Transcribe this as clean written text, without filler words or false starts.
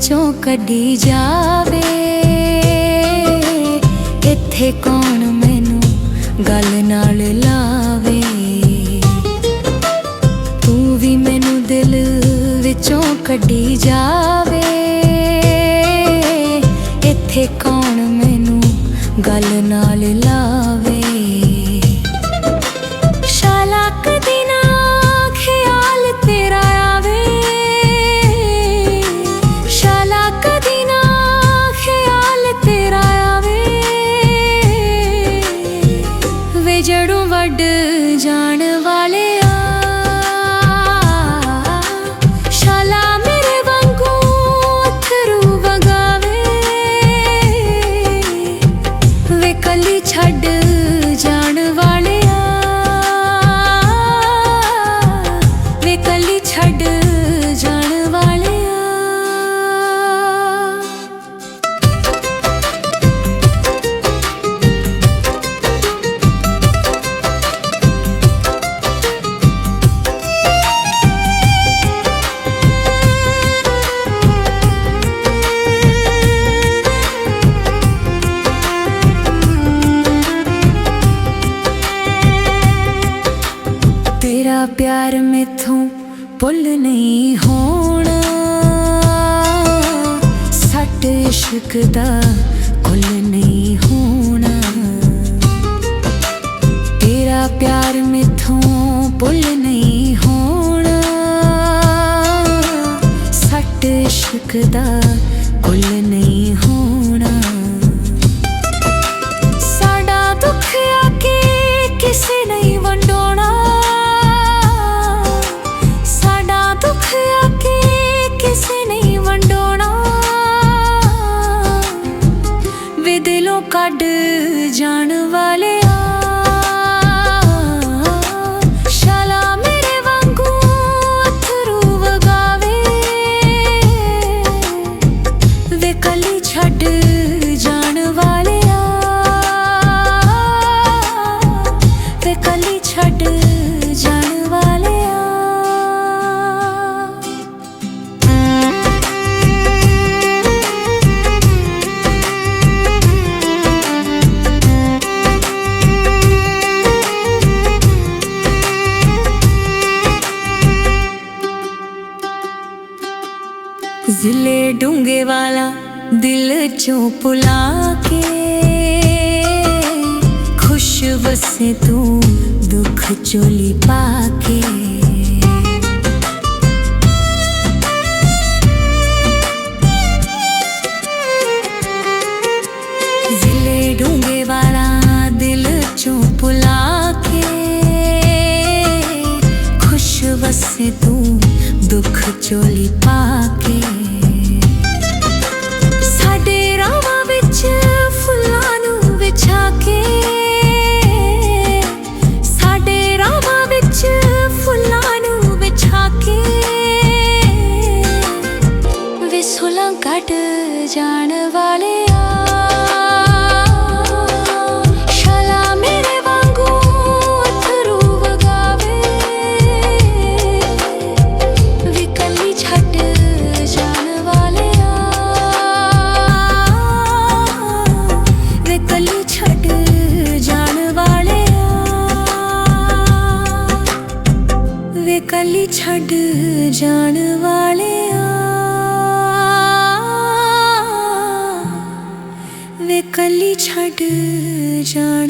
विचों कढ़ी जावे। इत्थे कौन मैनू गल नाल लावे। तू भी मैनू दिल विचों कढ़ी जावे। इत्थे कौन मैनू गल नाल लावे। जड़ों वड जान वाले शाला मेरे वांगू अथरू वगावे। वे कली छड़ जान वाले वे कली छड़ जान वाले। तेरा प्यार मैथों भुल नहीं होना। सट इश्क दा कुल नहीं होना। तेरा प्यार मैथों भुल नहीं होना। सट इश्क दा कुल नहीं होना। साडा दुख आके किसे नहीं वंडोना। वे दिलों कढ़ जान वाले शाला मेरे वांगू अथरू वगावे। वे कली छड़ जान वाले वे कली छड़ जान वाले। जिले डूंगे वाला दिल चों पुला के। खुश बसे तू दुख चोली पाके। जिले डूंगे वाला दिल चों पुला के। खुश बसे तू दुख चोली पाके। कट जान वाले शाला मेरे वांगू अथरू वगावे। वे कली छड़ जान वाले वे कली छड़ जान वाले वे कली छड़ जान वाले वे कली छड़ जान